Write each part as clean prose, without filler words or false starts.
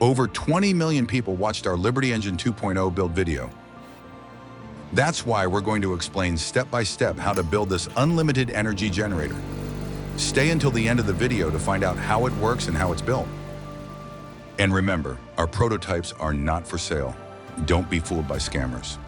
Over 20 million people watched our Liberty Engine 2.0 build video. That's why we're going to explain step by step how to build this unlimited energy generator. Stay until the end of the video to find out how it works and how it's built. And remember, our prototypes are not for sale. Don't be fooled by scammers.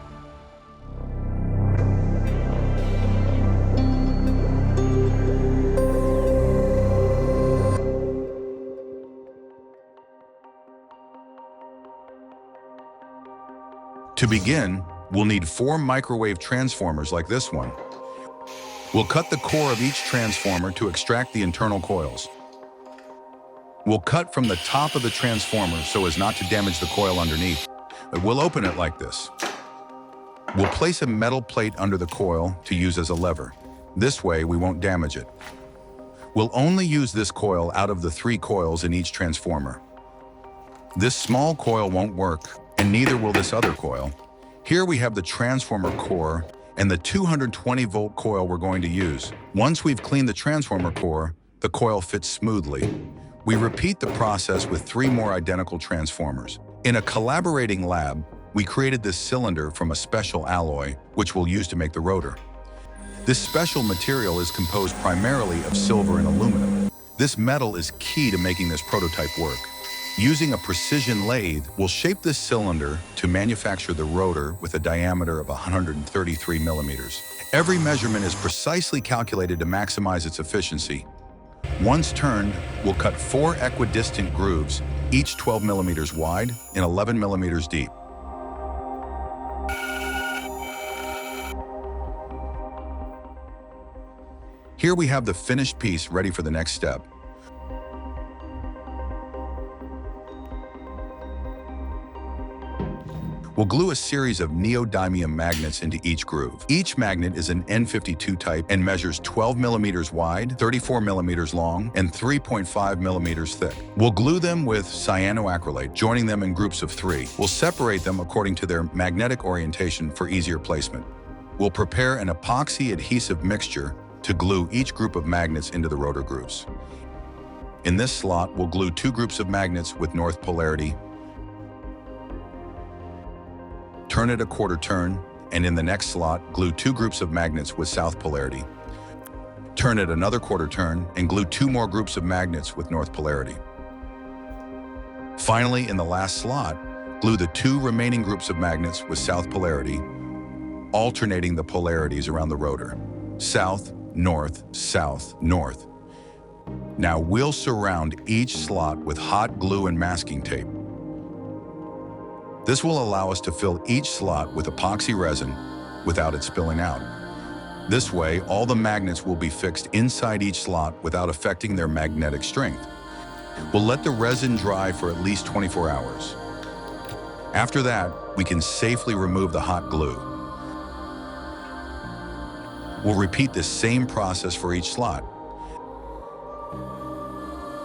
To begin, we'll need 4 microwave transformers like this one. We'll cut the core of each transformer to extract the internal coils. We'll cut from the top of the transformer so as not to damage the coil underneath. We'll open it like this. We'll place a metal plate under the coil to use as a lever. This way we won't damage it. We'll only use this coil out of the 3 coils in each transformer. This small coil won't work, and neither will this other coil. Here we have the transformer core and the 220-volt coil we're going to use. Once we've cleaned the transformer core, the coil fits smoothly. We repeat the process with 3 more identical transformers. In a collaborating lab, we created this cylinder from a special alloy, which we'll use to make the rotor. This special material is composed primarily of silver and aluminum. This metal is key to making this prototype work. Using a precision lathe, we'll shape this cylinder to manufacture the rotor with a diameter of 133 millimeters. Every measurement is precisely calculated to maximize its efficiency. Once turned, we'll cut 4 equidistant grooves, each 12 millimeters wide and 11 millimeters deep. Here we have the finished piece ready for the next step. We'll glue a series of neodymium magnets into each groove. Each magnet is an N52 type and measures 12 millimeters wide, 34 millimeters long, and 3.5 millimeters thick. We'll glue them with cyanoacrylate, joining them in groups of 3. We'll separate them according to their magnetic orientation for easier placement. We'll prepare an epoxy adhesive mixture to glue each group of magnets into the rotor grooves. In this slot, we'll glue 2 groups of magnets with north polarity. Turn it a quarter turn, and in the next slot, glue 2 groups of magnets with south polarity. Turn it another quarter turn and glue 2 more groups of magnets with north polarity. Finally, in the last slot, glue the 2 remaining groups of magnets with south polarity, alternating the polarities around the rotor. South, north, south, north. Now we'll surround each slot with hot glue and masking tape. This will allow us to fill each slot with epoxy resin without it spilling out. This way, all the magnets will be fixed inside each slot without affecting their magnetic strength. We'll let the resin dry for at least 24 hours. After that, we can safely remove the hot glue. We'll repeat this same process for each slot.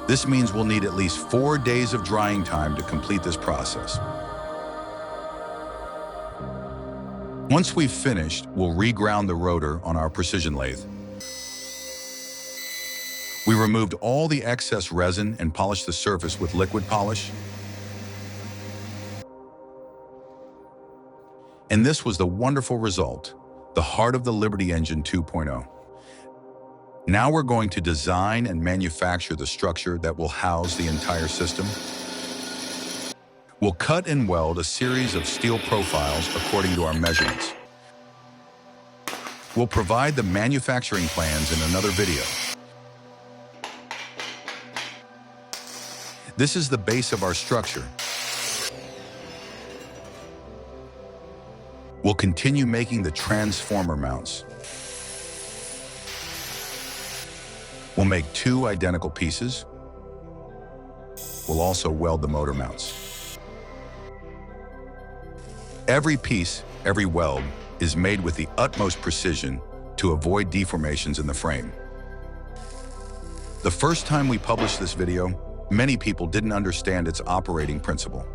This means we'll need at least 4 days of drying time to complete this process. Once we've finished, we'll reground the rotor on our precision lathe. We removed all the excess resin and polished the surface with liquid polish. And this was the wonderful result, the heart of the Liberty Engine 2.0. Now we're going to design and manufacture the structure that will house the entire system. We'll cut and weld a series of steel profiles according to our measurements. We'll provide the manufacturing plans in another video. This is the base of our structure. We'll continue making the transformer mounts. We'll make 2 identical pieces. We'll also weld the motor mounts. Every piece, every weld, is made with the utmost precision to avoid deformations in the frame. The first time we published this video, many people didn't understand its operating principle.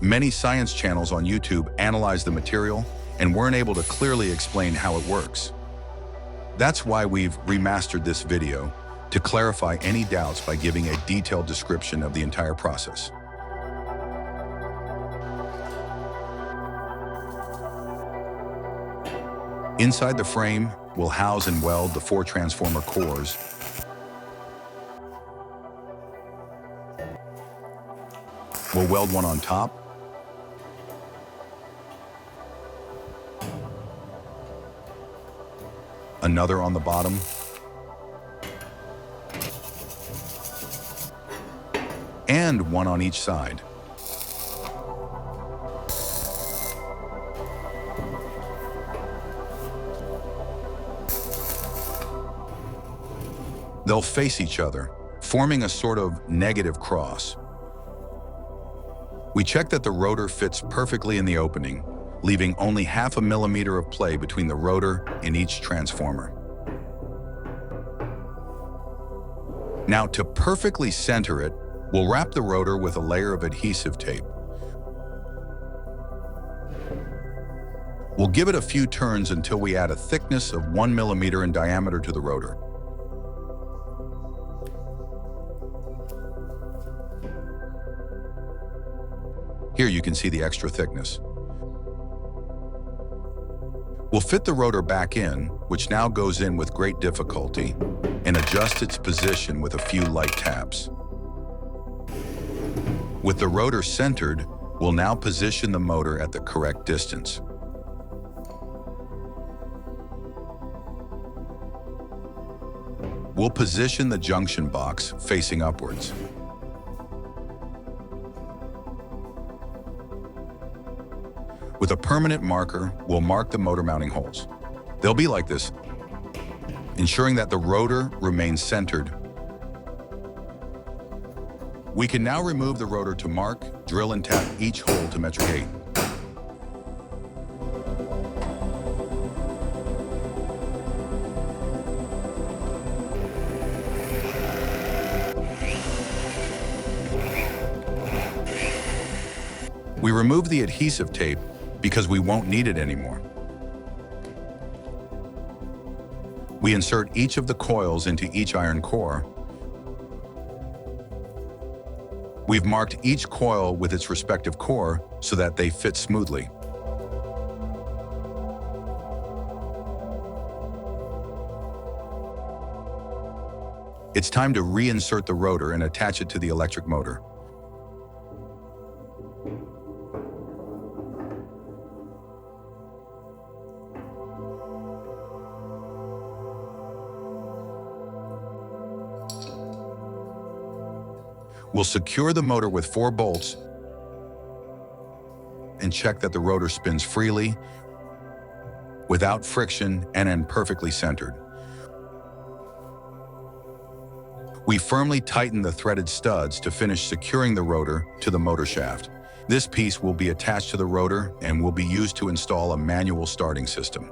Many science channels on YouTube analyzed the material and weren't able to clearly explain how it works. That's why we've remastered this video to clarify any doubts by giving a detailed description of the entire process. Inside the frame, we'll house and weld the 4 transformer cores. We'll weld one on top, another on the bottom, and one on each side. They'll face each other, forming a sort of negative cross. We check that the rotor fits perfectly in the opening, leaving only 0.5 millimeter of play between the rotor and each transformer. Now, to perfectly center it, we'll wrap the rotor with a layer of adhesive tape. We'll give it a few turns until we add a thickness of 1 millimeter in diameter to the rotor. Here you can see the extra thickness. We'll fit the rotor back in, which now goes in with great difficulty, and adjust its position with a few light taps. With the rotor centered, we'll now position the motor at the correct distance. We'll position the junction box facing upwards. With a permanent marker, we'll mark the motor mounting holes. They'll be like this, ensuring that the rotor remains centered. We can now remove the rotor to mark, drill, and tap each hole to metric 8. We remove the adhesive tape because we won't need it anymore. We insert each of the coils into each iron core. We've marked each coil with its respective core so that they fit smoothly. It's time to reinsert the rotor and attach it to the electric motor. We'll secure the motor with 4 bolts and check that the rotor spins freely, without friction, and perfectly centered. We firmly tighten the threaded studs to finish securing the rotor to the motor shaft. This piece will be attached to the rotor and will be used to install a manual starting system.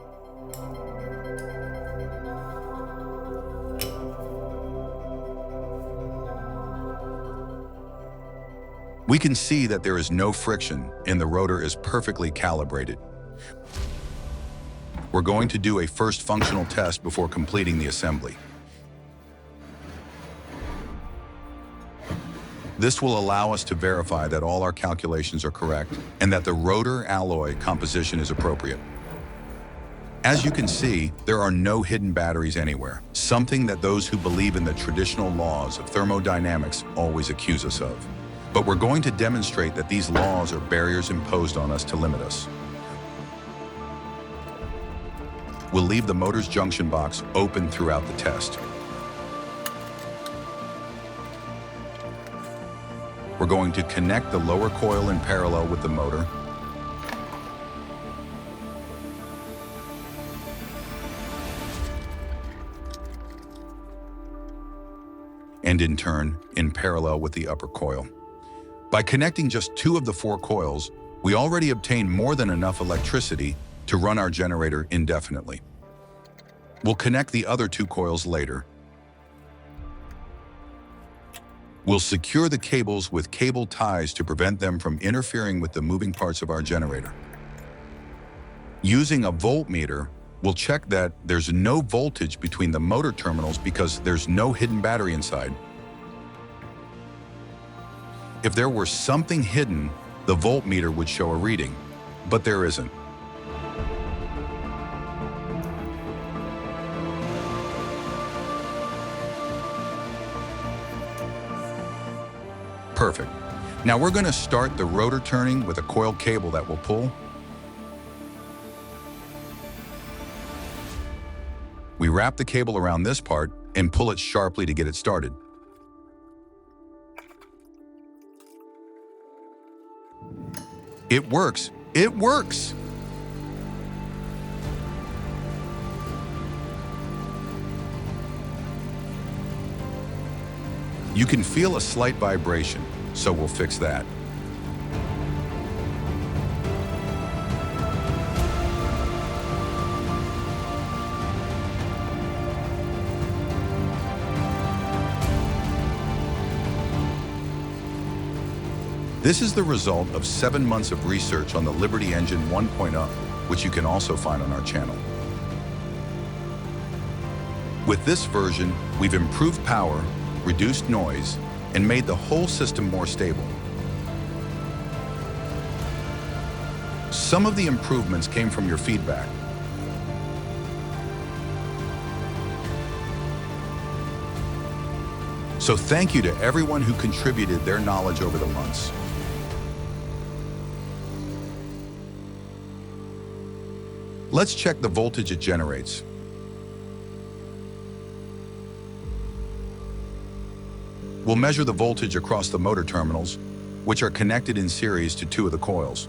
We can see that there is no friction and the rotor is perfectly calibrated. We're going to do a first functional test before completing the assembly. This will allow us to verify that all our calculations are correct and that the rotor alloy composition is appropriate. As you can see, there are no hidden batteries anywhere, something that those who believe in the traditional laws of thermodynamics always accuse us of. But we're going to demonstrate that these laws are barriers imposed on us to limit us. We'll leave the motor's junction box open throughout the test. We're going to connect the lower coil in parallel with the motor. And in turn, in parallel with the upper coil. By connecting just 2 of the 4 coils, we already obtained more than enough electricity to run our generator indefinitely. We'll connect the other 2 coils later. We'll secure the cables with cable ties to prevent them from interfering with the moving parts of our generator. Using a voltmeter, We'll check that there's no voltage between the motor terminals because there's no hidden battery inside. If there were something hidden, the voltmeter would show a reading, but there isn't. Perfect. Now we're going to start the rotor turning with a coiled cable that will pull. We wrap the cable around this part and pull it sharply to get it started. It works! It works! You can feel a slight vibration, so we'll fix that. This is the result of 7 months of research on the Liberty Engine 1.0, which you can also find on our channel. With this version, we've improved power, reduced noise, and made the whole system more stable. Some of the improvements came from your feedback. So thank you to everyone who contributed their knowledge over the months. Let's check the voltage it generates. We'll measure the voltage across the motor terminals, which are connected in series to 2 of the coils.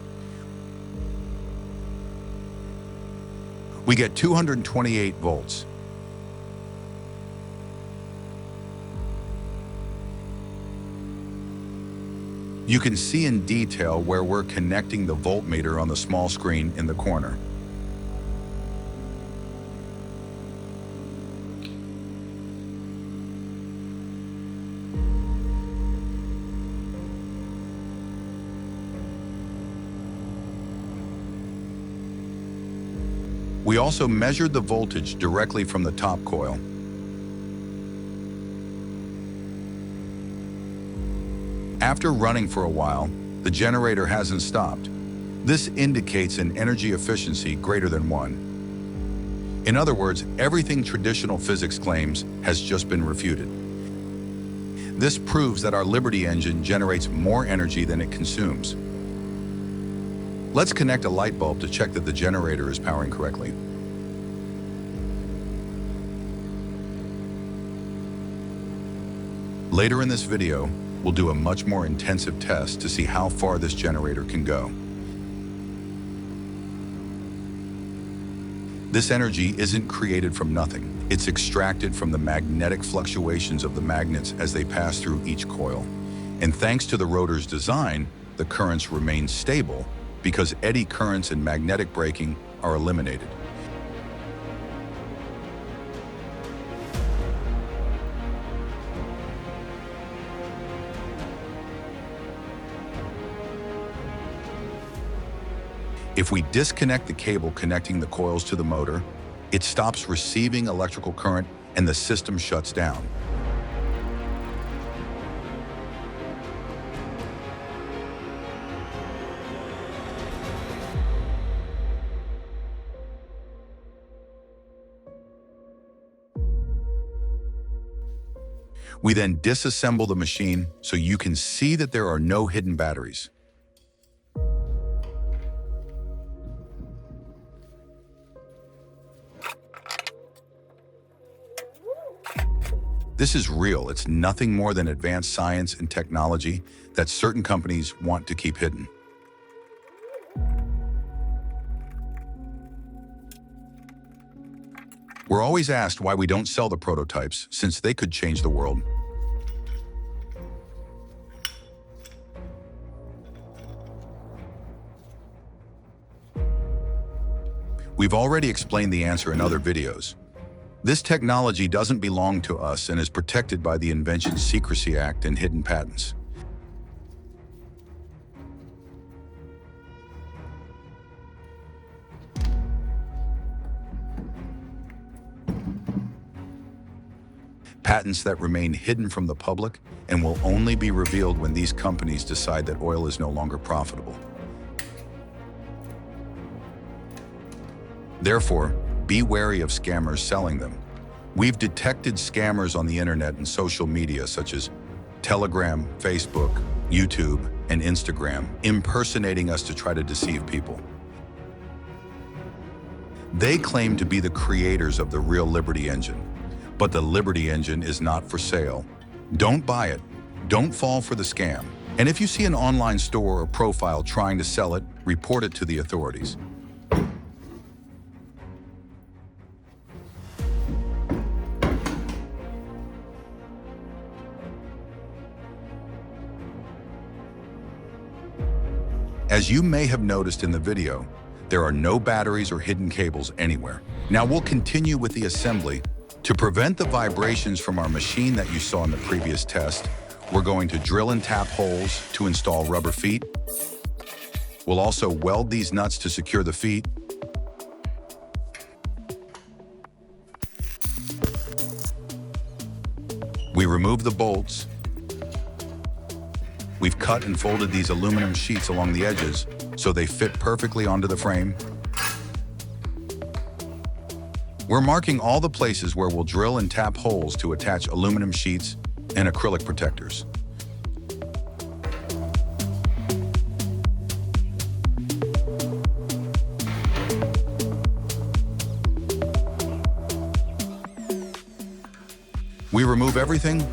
We get 228 volts. You can see in detail where we're connecting the voltmeter on the small screen in the corner. We also measured the voltage directly from the top coil. After running for a while, the generator hasn't stopped. This indicates an energy efficiency greater than 1. In other words, everything traditional physics claims has just been refuted. This proves that our Liberty engine generates more energy than it consumes. Let's connect a light bulb to check that the generator is powering correctly. Later in this video, we'll do a much more intensive test to see how far this generator can go. This energy isn't created from nothing. It's extracted from the magnetic fluctuations of the magnets as they pass through each coil. And thanks to the rotor's design, the currents remain stable because eddy currents and magnetic braking are eliminated. If we disconnect the cable connecting the coils to the motor, it stops receiving electrical current and the system shuts down. We then disassemble the machine so you can see that there are no hidden batteries. This is real. It's nothing more than advanced science and technology that certain companies want to keep hidden. We're always asked why we don't sell the prototypes, since they could change the world. We've already explained the answer in other videos. This technology doesn't belong to us and is protected by the Invention Secrecy Act and hidden patents. patents that remain hidden from the public and will only be revealed when these companies decide that oil is no longer profitable. Therefore, be wary of scammers selling them. We've detected scammers on the internet and social media such as Telegram, Facebook, YouTube, and Instagram, impersonating us to try to deceive people. They claim to be the creators of the real Liberty engine, but the Liberty engine is not for sale. Don't buy it. Don't fall for the scam. And if you see an online store or profile trying to sell it, report it to the authorities. As you may have noticed in the video, there are no batteries or hidden cables anywhere. Now we'll continue with the assembly. To prevent the vibrations from our machine that you saw in the previous test, we're going to drill and tap holes to install rubber feet. We'll also weld these nuts to secure the feet. We remove the bolts. We've cut and folded these aluminum sheets along the edges so they fit perfectly onto the frame. We're marking all the places where we'll drill and tap holes to attach aluminum sheets and acrylic protectors. We remove everything.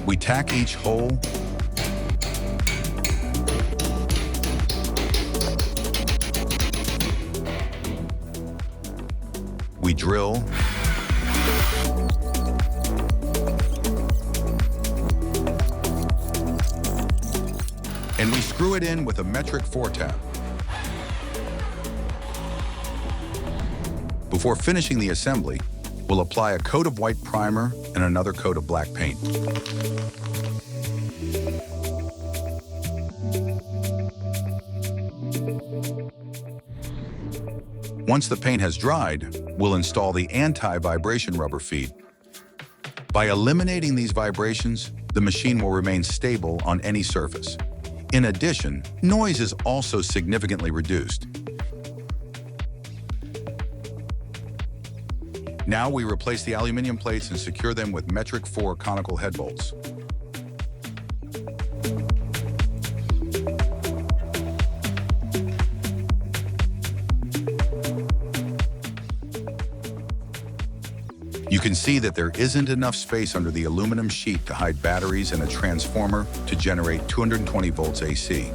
We tack each hole. We drill. And we screw it in with a metric 4 tab. Before finishing the assembly, we'll apply a coat of white primer and another coat of black paint. Once the paint has dried, we'll install the anti-vibration rubber feet. By eliminating these vibrations, the machine will remain stable on any surface. In addition, noise is also significantly reduced. Now we replace the aluminum plates and secure them with metric 4 conical head bolts. You can see that there isn't enough space under the aluminum sheet to hide batteries and a transformer to generate 220 volts AC.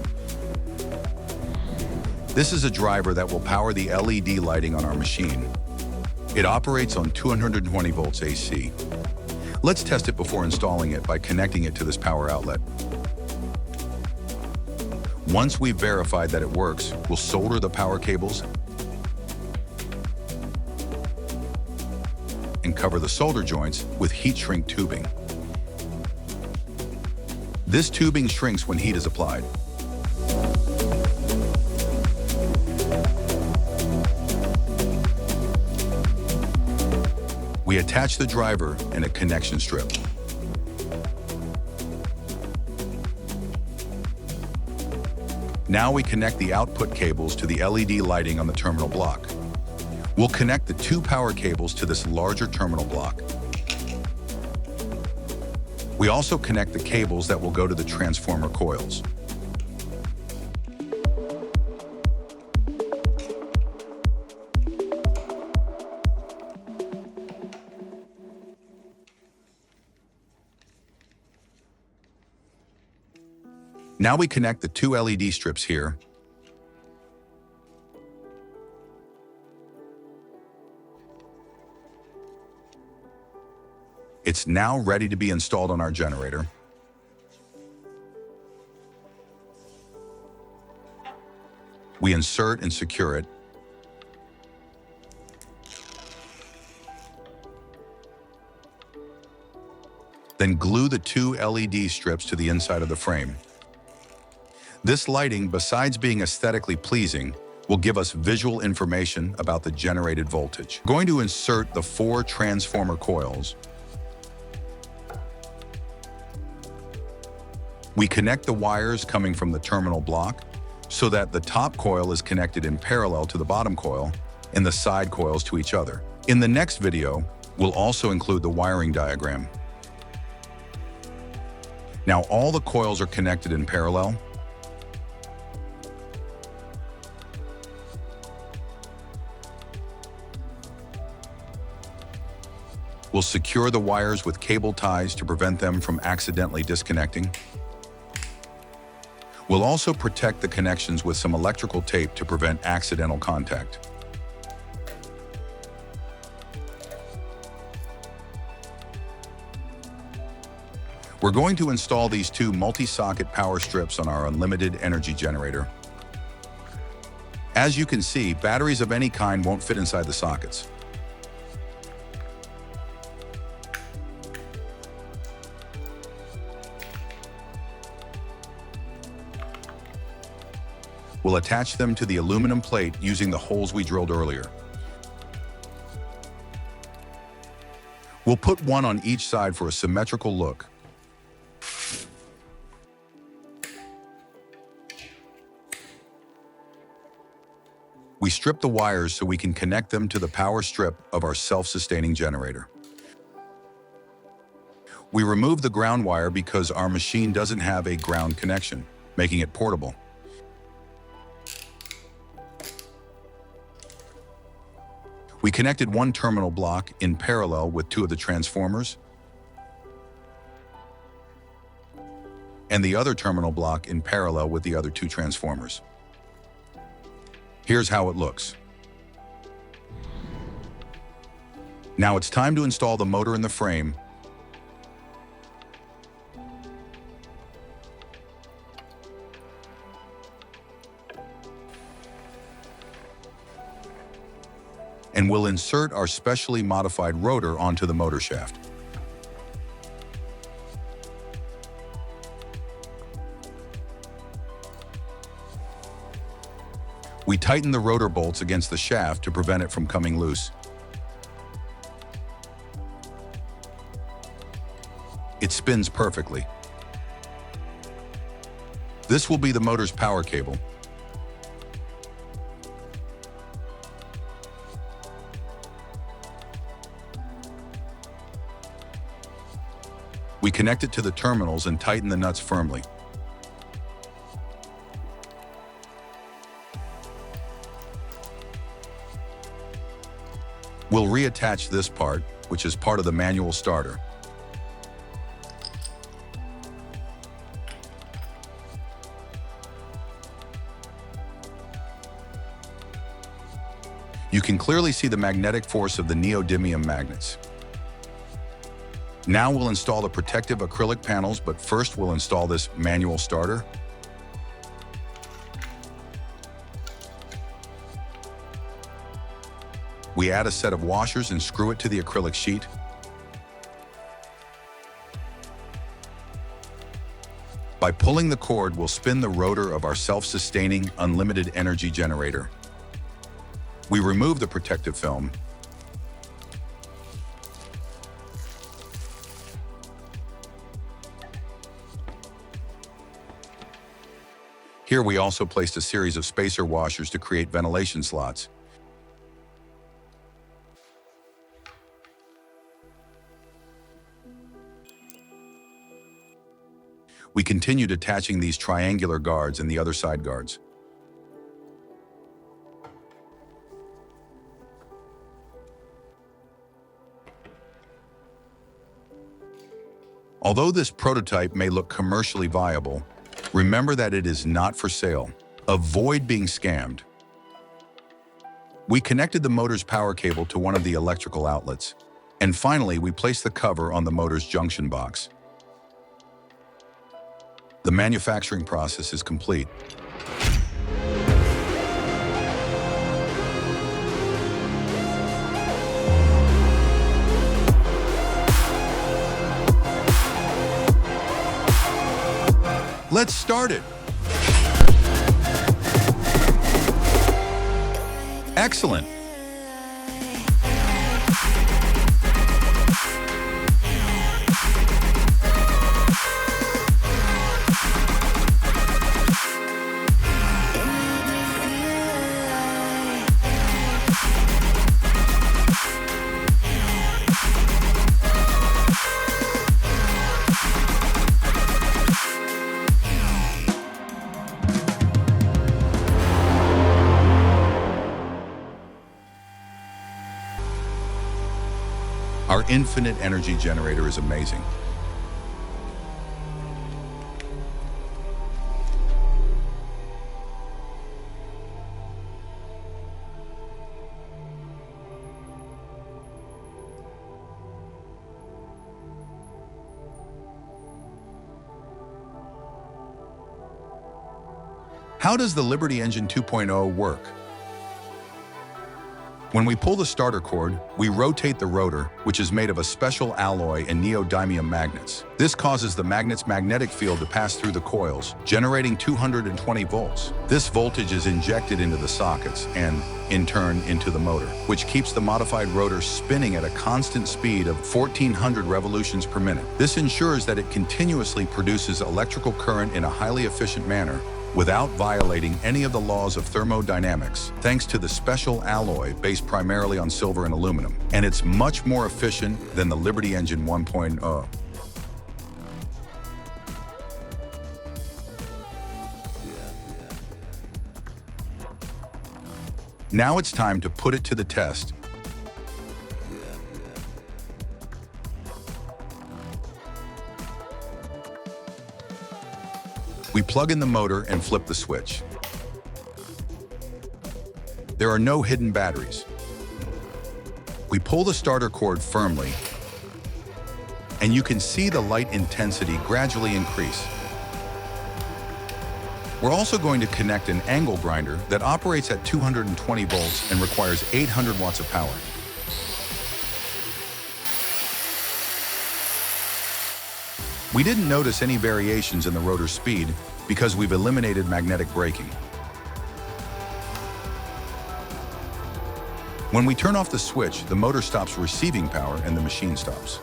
This is a driver that will power the LED lighting on our machine. It operates on 220 volts AC. Let's test it before installing it by connecting it to this power outlet. Once we've verified that it works, we'll solder the power cables and cover the solder joints with heat shrink tubing. This tubing shrinks when heat is applied. We attach the driver and a connection strip. Now we connect the output cables to the LED lighting on the terminal block. We'll connect the 2 power cables to this larger terminal block. We also connect the cables that will go to the transformer coils. Now we connect the 2 LED strips here. It's now ready to be installed on our generator. We insert and secure it. Then glue the 2 LED strips to the inside of the frame. This lighting, besides being aesthetically pleasing, will give us visual information about the generated voltage. We're going to insert the 4 transformer coils. We connect the wires coming from the terminal block so that the top coil is connected in parallel to the bottom coil and the side coils to each other. In the next video, we'll also include the wiring diagram. Now all the coils are connected in parallel. We'll secure the wires with cable ties to prevent them from accidentally disconnecting. We'll also protect the connections with some electrical tape to prevent accidental contact. We're going to install these 2 multi-socket power strips on our unlimited energy generator. As you can see, batteries of any kind won't fit inside the sockets. We'll attach them to the aluminum plate using the holes we drilled earlier. We'll put one on each side for a symmetrical look. We strip the wires so we can connect them to the power strip of our self-sustaining generator. We remove the ground wire because our machine doesn't have a ground connection, making it portable. We connected one terminal block in parallel with 2 of the transformers and the other terminal block in parallel with the other 2 transformers. Here's how it looks. Now it's time to install the motor in the frame. And we'll insert our specially modified rotor onto the motor shaft. We tighten the rotor bolts against the shaft to prevent it from coming loose. It spins perfectly. This will be the motor's power cable. We connect it to the terminals and tighten the nuts firmly. We'll reattach this part, which is part of the manual starter. You can clearly see the magnetic force of the neodymium magnets. Now we'll install the protective acrylic panels, but first we'll install this manual starter. We add a set of washers and screw it to the acrylic sheet. By pulling the cord, we'll spin the rotor of our self-sustaining unlimited energy generator. We remove the protective film. Here we also placed a series of spacer washers to create ventilation slots. We continued attaching these triangular guards and the other side guards. Although this prototype may look commercially viable, remember that it is not for sale. Avoid being scammed. We connected the motor's power cable to one of the electrical outlets. And finally, we placed the cover on the motor's junction box. The manufacturing process is complete. Let's start it. Excellent. Our infinite energy generator is amazing. How does the Liberty Engine 2.0 work? When we pull the starter cord, we rotate the rotor, which is made of a special alloy and neodymium magnets. This causes the magnet's magnetic field to pass through the coils, generating 220 volts. This voltage is injected into the sockets and, in turn, into the motor, which keeps the modified rotor spinning at a constant speed of 1,400 revolutions per minute. This ensures that it continuously produces electrical current in a highly efficient manner, without violating any of the laws of thermodynamics, thanks to the special alloy based primarily on silver and aluminum. And it's much more efficient than the Liberty Engine 1.0. Now it's time to put it to the test. We plug in the motor and flip the switch. There are no hidden batteries. We pull the starter cord firmly, and you can see the light intensity gradually increase. We're also going to connect an angle grinder that operates at 220 volts and requires 800 watts of power. We didn't notice any variations in the rotor speed because we've eliminated magnetic braking. When we turn off the switch, the motor stops receiving power and the machine stops.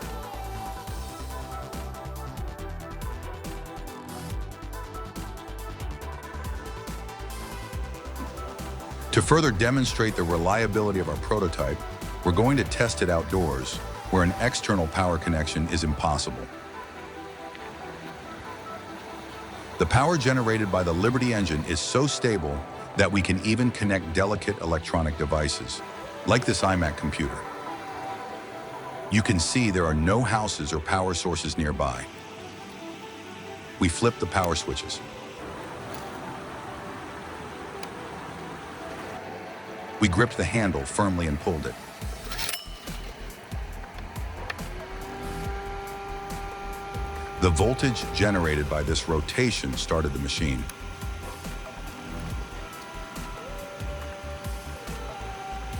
To further demonstrate the reliability of our prototype, we're going to test it outdoors, where an external power connection is impossible. The power generated by the Liberty engine is so stable that we can even connect delicate electronic devices, like this iMac computer. You can see there are no houses or power sources nearby. We flip the power switches. We gripped the handle firmly and pulled it. The voltage generated by this rotation started the machine.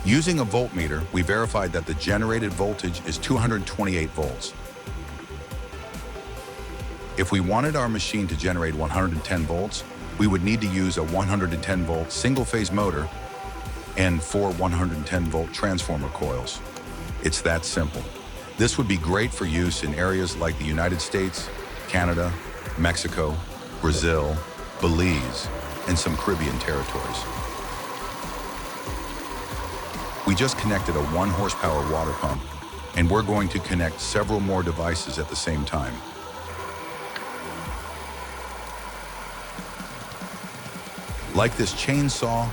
Using a voltmeter, we verified that the generated voltage is 228 volts. If we wanted our machine to generate 110 volts, we would need to use a 110-volt single-phase motor and 4 110-volt transformer coils. It's that simple. This would be great for use in areas like the United States, Canada, Mexico, Brazil, Belize, and some Caribbean territories. We just connected a 1-horsepower water pump, and we're going to connect several more devices at the same time. Like this chainsaw,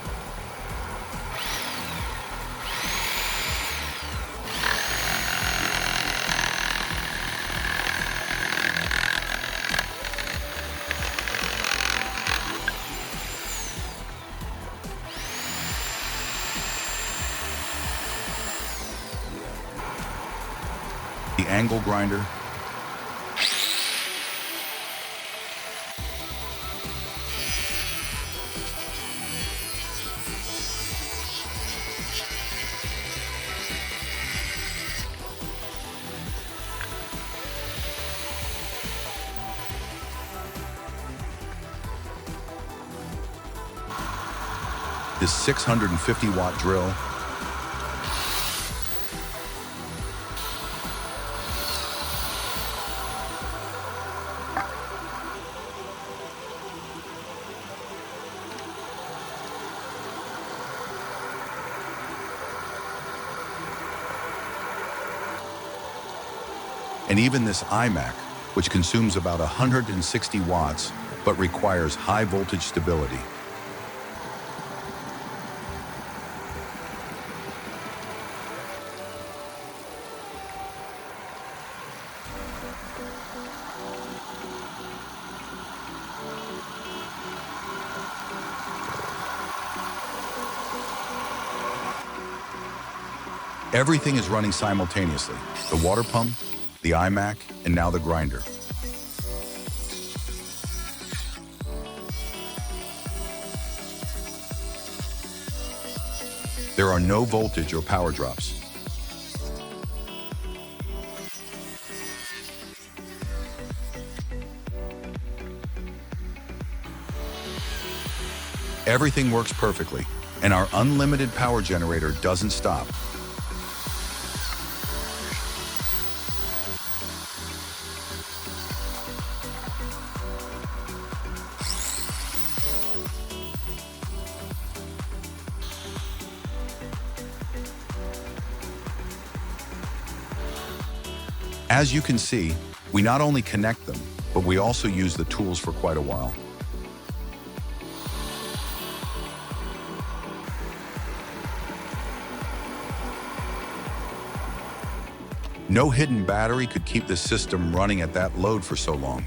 the angle grinder, this 650-watt drill. And even this iMac, which consumes about 160 watts, but requires high voltage stability. Everything is running simultaneously: the water pump, the iMac, and now the grinder. There are no voltage or power drops. Everything works perfectly, and our unlimited power generator doesn't stop. As you can see, we not only connect them, but we also use the tools for quite a while. No hidden battery could keep the system running at that load for so long.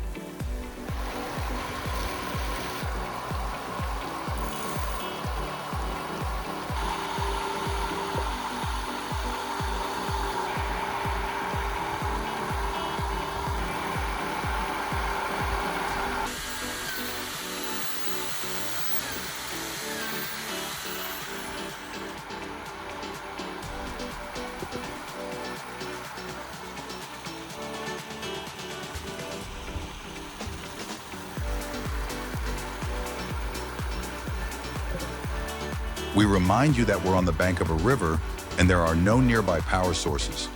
We remind you that we're on the bank of a river and there are no nearby power sources.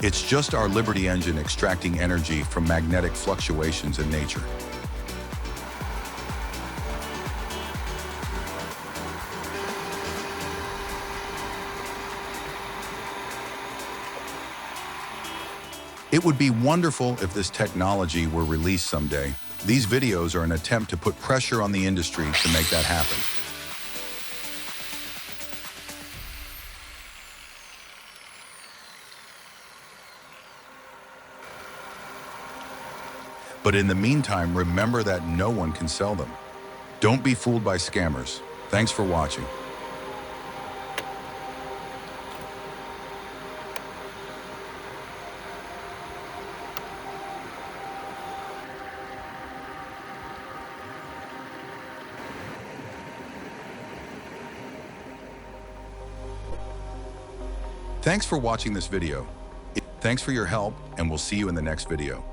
It's just our Liberty engine extracting energy from magnetic fluctuations in nature. It would be wonderful if this technology were released someday. These videos are an attempt to put pressure on the industry to make that happen. But in the meantime, remember that no one can sell them. Don't be fooled by scammers. Thanks for watching. Thanks for watching this video. Thanks for your help, and we'll see you in the next video.